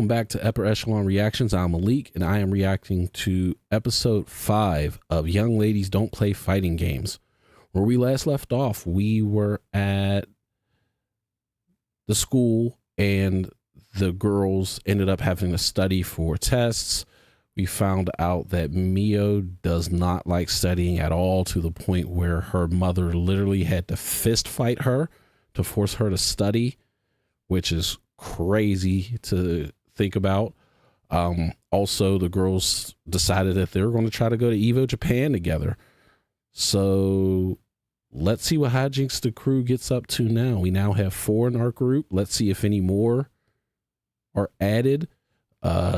Welcome back to Epper-Echelon Reactions. I'm Malik, and I am reacting to episode 5 of Young Ladies Don't Play Fighting Games. Where we last left off, we were at the school, and the girls ended up having to study for tests. We found out that Mio does not like studying at all, to the point where her mother literally had to fist fight her to force her to study, which is crazy to think about. Also, the girls decided that they were going to try to go to Evo Japan together. So let's see what hijinks the crew gets up to now. We now have 4 in our group. Let's see if any more are added.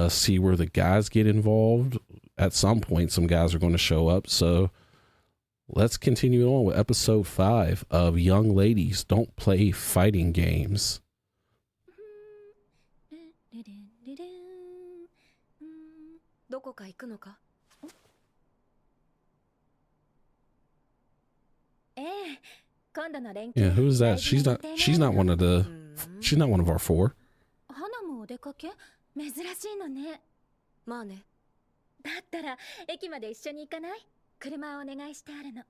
See where the guys get involved. At some point, some guys are going to show up. So let's continue on with episode 5 of Young Ladies Don't Play Fighting Games. Yeah, who's that? She's not one of our 4. 珍しいのね。まあね。だったら駅まで一緒に行かない？車をお願いしてあるの。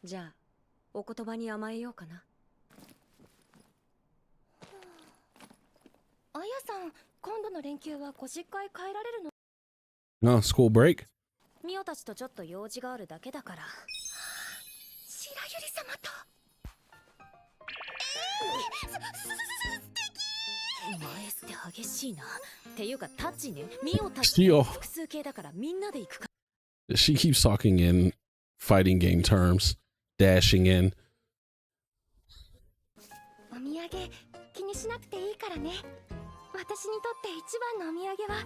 じゃあお言葉に甘えようかな。あやさん、今度の連休はご実家へ帰られるの？ No, school break. ミオたちとちょっと用事があるだけだから。白百合様と。前捨て激しいな。っていうかタッチね。ミオたち複数形だからみんなで行くか。She keeps talking in fighting game terms, dashing in. お土産気にしなくていいからね。私にとって一番のお土産はあや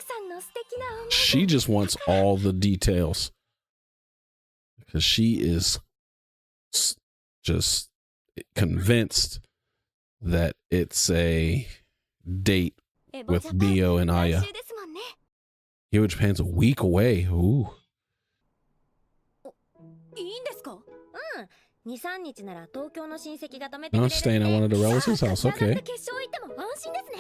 さんの素敵な思い出。 She just wants all the details because she is just convinced that it's a date with Mio and Aya. Evo Japan's a week away. Ooh. いいんですか？2、3日なら東京の親戚が止めてくれる。 I'm staying at one of the relatives' house. Okay. 決勝行っても安心ですね。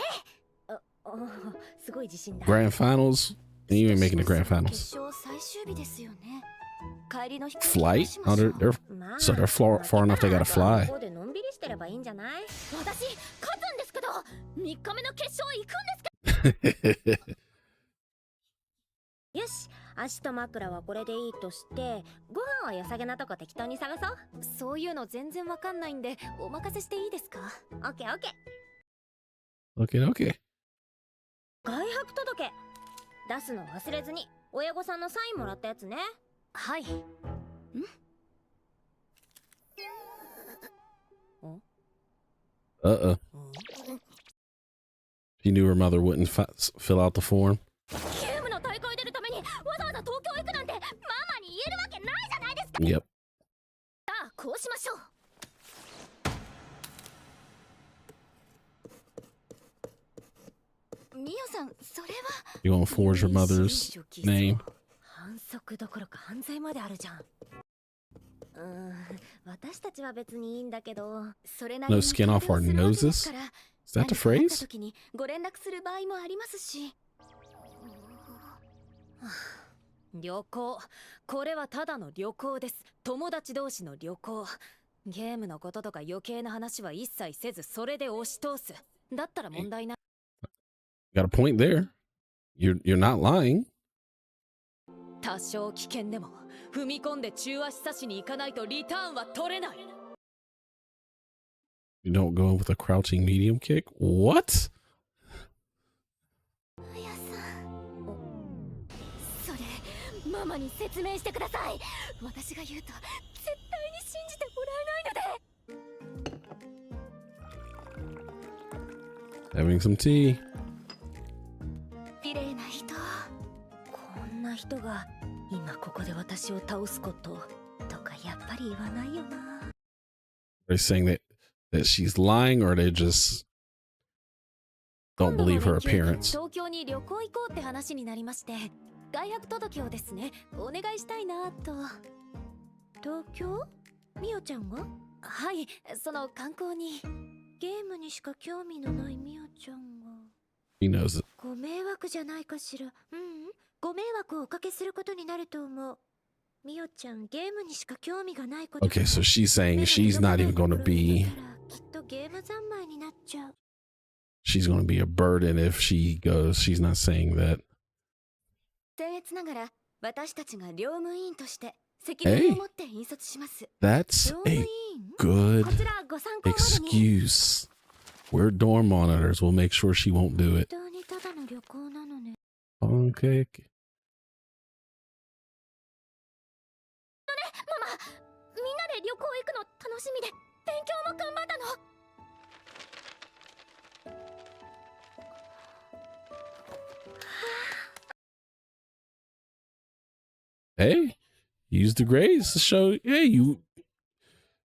すごい自信だ。 Grand finals? You ain't making the grand finals. 決勝最終日ですよね。帰りの飛行機 Flight? Oh, so they're far enough they gotta fly. ここでのんびりしてればいいんじゃない？私勝つんですけど、3日目の決勝行くんですか？よし、足と枕はこれでいいとして、ご飯は良さげなとこ適当に探そう。そういうの全然わかんないんで、お任せしていいですか？オッケーオッケー。Okay. 外泊届出すの忘れずに、親御さんのサインもらったやつね。はい。She knew her mother wouldn't fill out the form. ゲームの大会出るためにわざわざ東京行くなんてママに言えるわけないじゃないですか。 Yep. さあ、こうしましょう。ミオさん、それは You gonna forge your mother's name? 反則どころか犯罪まであるじゃん。私たちは別にいいんだけど、それなり No に skin off our noses? Is that the phrase? 時にご連絡する場合もありますし。旅行、これはただの旅行です。友達同士の旅行。ゲームのこととか余計な話は一切せず、それで押し通す。だったら問題ない。 Got a point there. You're not lying. 多少危険でも踏み込んで中足差しに行かないとリターンは取れない。 You don't go in with a crouching medium kick? What? あやさん、それママに説明してください。私が言うと絶対に信じてもらえないので。 Having some tea. 綺麗な人、こんな人が今ここで私を倒すこととかやっぱり言わないよな。 Are they saying that she's lying, or they just don't believe her appearance? 東京に旅行行こうって話になりまして、外泊届をですね、お願いしたいなと。東京？ミオちゃんが？はい、その観光に。ゲームにしか興味のないミちゃんが He knows it. ご迷惑じゃないかしら。ご迷惑をおかけすることになると思う。みおちゃん、ゲームにしか興味がないこと。 Okay, so she's saying she's not even going to be. きっとゲーム三昧になっちゃう。 She's going to be a burden if she goes. She's not saying that. 僭越ながら私たちが業務委員として責任を持って引率します。 That's 業務委 a 員 good こちらご参考までに。 excuse. We're dorm monitors. We'll make sure she won't do it. 本当にただの旅行なのね。 Okay. ママ、みんなで旅行行くの楽しみで勉強も頑張ったの。 Hey, use the grades to show. Hey, you.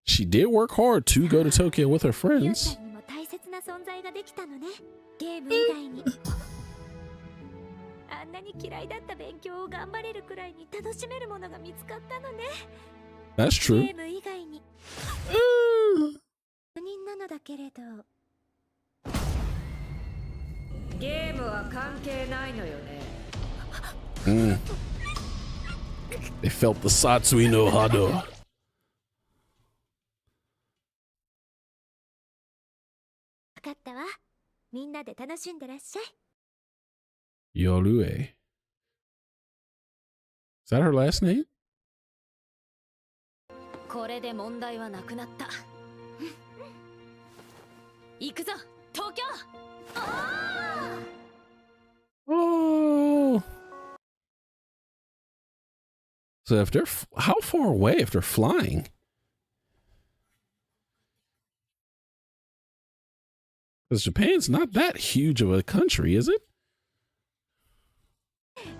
She did work hard to go to Tokyo with her みお friends. ちゃんにも大切な存在ができたのね。ゲーム以外に。あんなに嫌いだった勉強を頑張れるくらいに楽しめるものが見つかったのね。 That's ゲ true. ーム以外に。不妊なのだけれど。 ゲームは関係ないのよね。 They felt the Satsui no Hado. わかったわ。みんなで楽しんでらっしゃい。 Yorue. Is that her last name? これで問題はなくなった。行くぞ、東京。 Oh. So if they're how far away if they're flying? Because Japan's not that huge of a country, is it?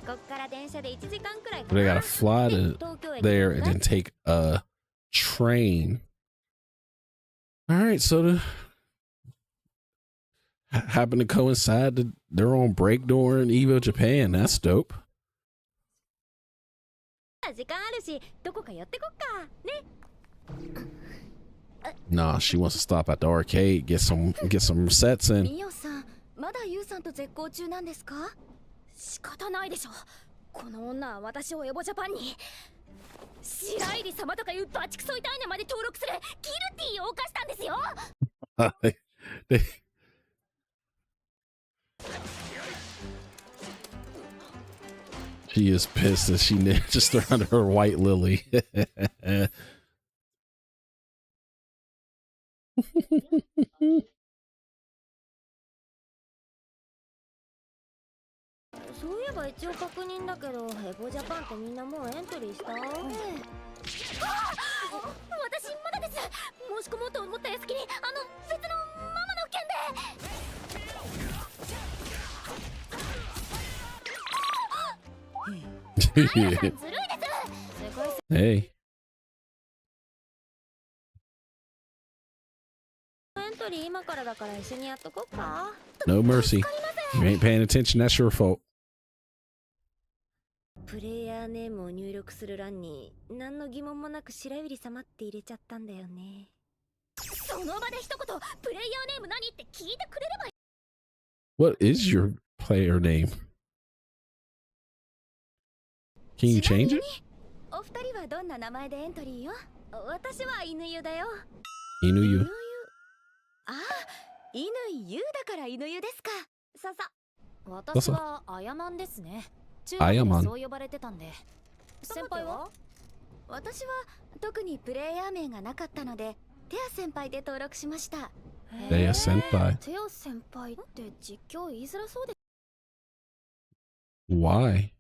こっから電車で1時間くらい They gotta fly to 東京駅 there and then take a train. All right, so to happen to coincide that they're on break during Evo Japan. That's dope. 時間あるし、どこか寄ってこっか。ね。 Nah, she wants to stop at the arcade, get some sets in. みおさん、まだユウさんと絶好中なんですか？仕方ないでしょ。この女は私をエボジャパンに白入り様とかいうバチクソ痛い名まで登録するギルティーを犯したんですよ。 They- She is pissed that she just threw under her white lily. そういえば一応確認だけど、エボジャパンってみんなもうエントリーした？私まだです。申し込もうと思った矢先に別のママの件で。ずるいです。Hey. エントリー今からだから一緒にやっとこっか。 No mercy. You ain't paying attention, that's your fault. プレイヤーネームを入力する欄に何の疑問もなく白百合様って入れちゃったんだよね。その場で一言プレイヤーネーム何って聞いてくれればいい。 What is your player name? Can you change it? お二人はどんな名前でエントリーよ？私は犬湯だよ。 Inu 犬 you. 湯。あ、犬湯だから犬湯ですか。ささ。私はアヤマンですね。中アヤマン学でそう呼ばれてたんで。先輩は？私は特にプレイヤー名がなかったので、テア先輩で登録しました。テア先輩。テア先輩って実況言いづらそうで。 Why?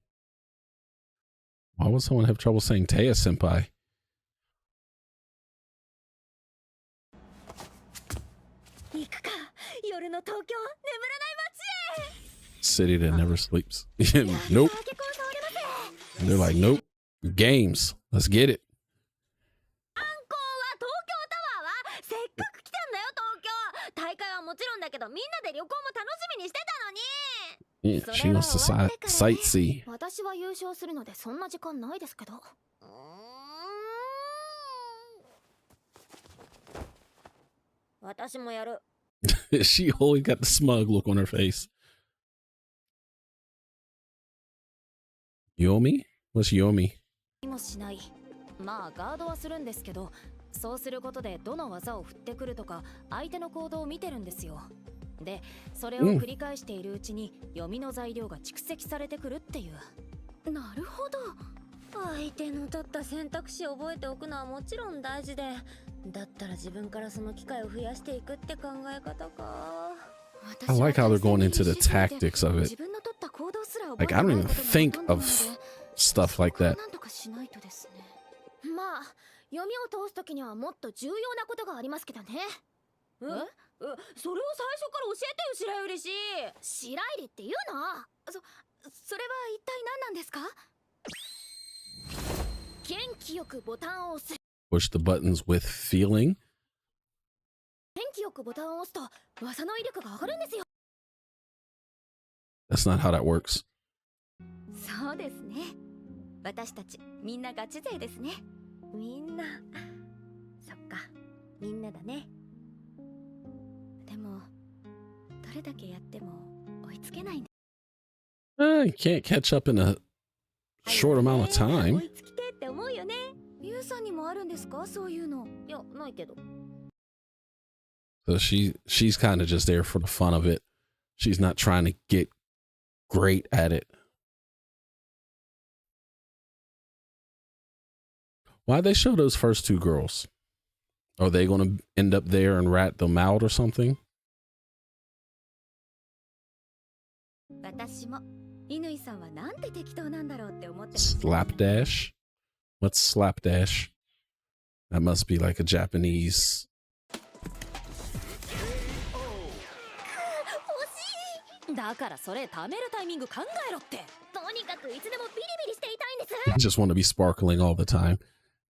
Why would someone have trouble saying Taya senpai? 行くか。夜の東京、眠らない街へ。 City that never sleeps. Nope. They're like, nope. Games. Let's get it. アンコウは東京タワーはせっかく来たんだよ東京。大会はもちろんだけどみんなで旅行も楽しみにしてたのに。 Yeah, she wants to sightsee. 私は優勝するのでそんな時間ないですけど。私もやる。She always got the smug look on her face. Yomi? What's Yomi? もしない。まあガードはするんですけど、そうすることでどの技を振ってくるとか相手の行動を見てるんですよ。で、それを繰り返しているうちに読みの材料が蓄積されてくるっていう。なるほど。相手の取った選択肢を覚えておくのはもちろん大事で、だったら自分からその機会を増やしていくって考え方か。 I like how they're going into the tactics of it. Like, I don't even think of stuff like that. まあ、読みを通すときにはもっと重要なことがありますけどね。それを最初から教えてよ、白百合氏。白百合って言うな。それは一体何なんですか？元気よくボタンを押す。 Push the buttons with feeling. 元気よくボタンを押すと技の威力が上がるんですよ。 That's not how that works. そうですね。私たちみんなガチ勢ですね。みんな。そっか、みんなだね。でもどれだけやっても追いつけないね。You can't catch up in a short amount of time. 追いつきてって思うよね。ユウさんにもあるんですか、そういうの。いや、ないけど。 So she's kind of just there for the fun of it. She's not trying to get great at it. Why'd they show those first two girls? Are they going to end up there and rat them out or something? 私も乾さんはなんて適当なんだろうって思って。 Slapdash? What's slapdash? That must be like a Japanese. だからそれ貯めるタイミング考えろって。とにかくいつでもビリビリしていたいんです。 I just want to be sparkling all the time.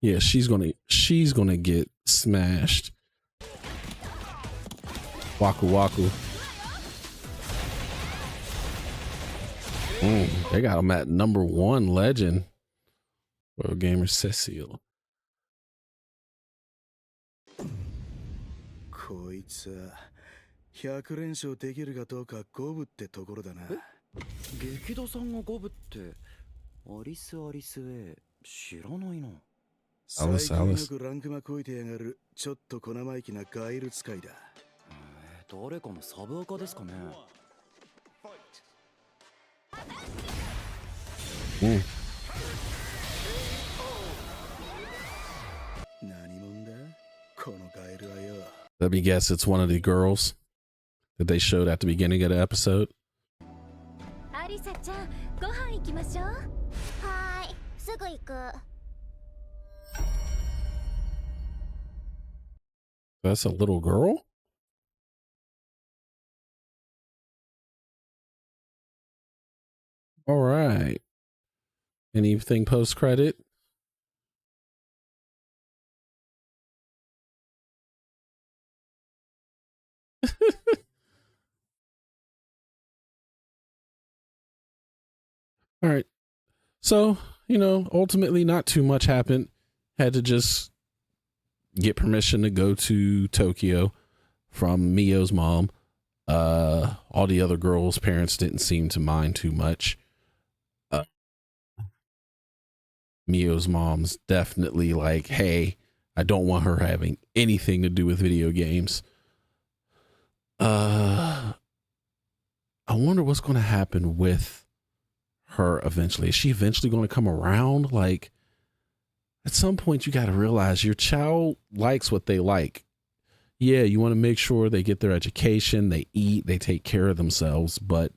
Yeah, she's gonna get smashed. Waku waku. They got him at #1 legend. World Gamer Cecile. こいつ100連勝できるかどうか五分ってところだな。激怒さんが五分ってアリスへ知らないな。最近よくランクマこいてやがるちょっと小生意気なガイル使いだ。誰かのサブアカですかね。何者だこのガイルはよ。 Let me guess, it's one of the girls that they showed at the beginning of the episode. アリサちゃん、ご飯行きましょう。はーい、すぐ行く。 That's a little girl? All right. Anything post credit? All right. So, ultimately not too much happened. Had to just get permission to go to Tokyo from Mio's mom. All the other girls' parents didn't seem to mind too much. Mio's mom's definitely like, hey, I don't want her having anything to do with video games. I wonder what's going to happen with her eventually. Is she eventually going to come around? Like, at some point, you got to realize your child likes what they like. Yeah, you want to make sure they get their education, they eat, they take care of themselves, but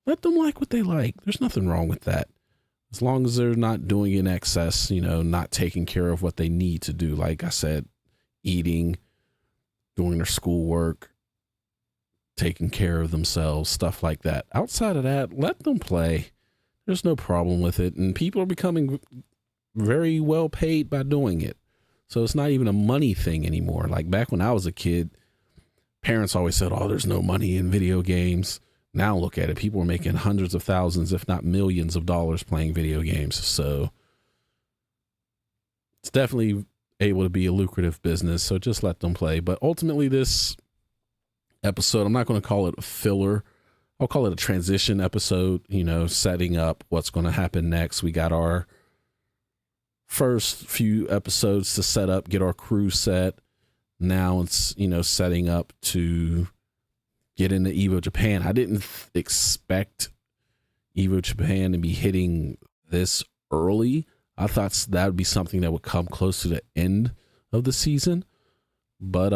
let them like what they like. There's nothing wrong with that. As long as they're not doing in excess, not taking care of what they need to do. Like I said, eating, doing their schoolwork, taking care of themselves, stuff like that. Outside of that, let them play. There's no problem with it. And people are becoming very well paid by doing it. So it's not even a money thing anymore. Like back when I was a kid, parents always said, oh, there's no money in video games. Now look at it. People are making hundreds of thousands, if not millions of dollars playing video games. So it's definitely able to be a lucrative business. So just let them play. But ultimately, this episode. I'm not going to call it a filler. I'll call it a transition episode, you know, setting up what's going to happen next. We got our first few episodes to set up, get our crew set. Now it's, you know, setting up to get into Evo Japan. I didn't expect Evo Japan to be hitting this early. I thought that would be something that would come close to the end of the season, but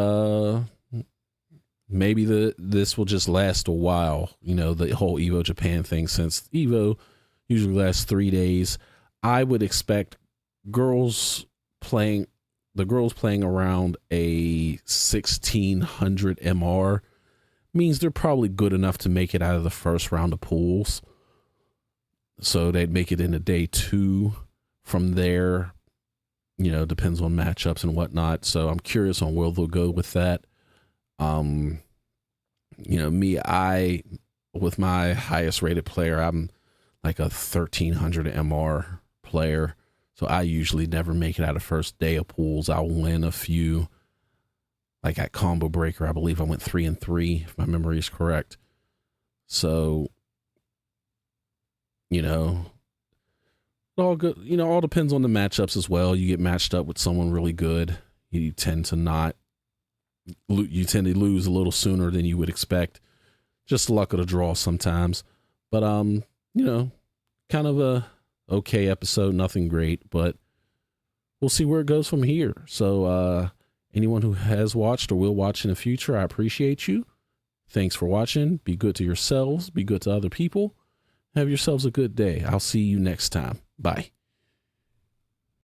maybe this will just last a while, you know, the whole Evo Japan thing, since Evo usually lasts 3 days. I would expect the girls playing around a 1600 MR means they're probably good enough to make it out of the first round of pools. So they'd make it into day 2. From there, you know, depends on matchups and whatnot. So I'm curious on where they'll go with that. You know, with my highest rated player, I'm like a 1300 MR player. So I usually never make it out of first day of pools. I'll win a few. Like at Combo Breaker, I believe I went 3-3, if my memory is correct. So, you know, all good. You know, all depends on the matchups as well. You get matched up with someone really good, you tend to lose a little sooner than you would expect. Just luck of the draw sometimes. But you know, kind of a okay episode, nothing great, but we'll see where it goes from here. So anyone who has watched or will watch in the future, I appreciate you. Thanks for watching. Be good to yourselves, be good to other people. Have yourselves a good day. I'll see you next time. Bye.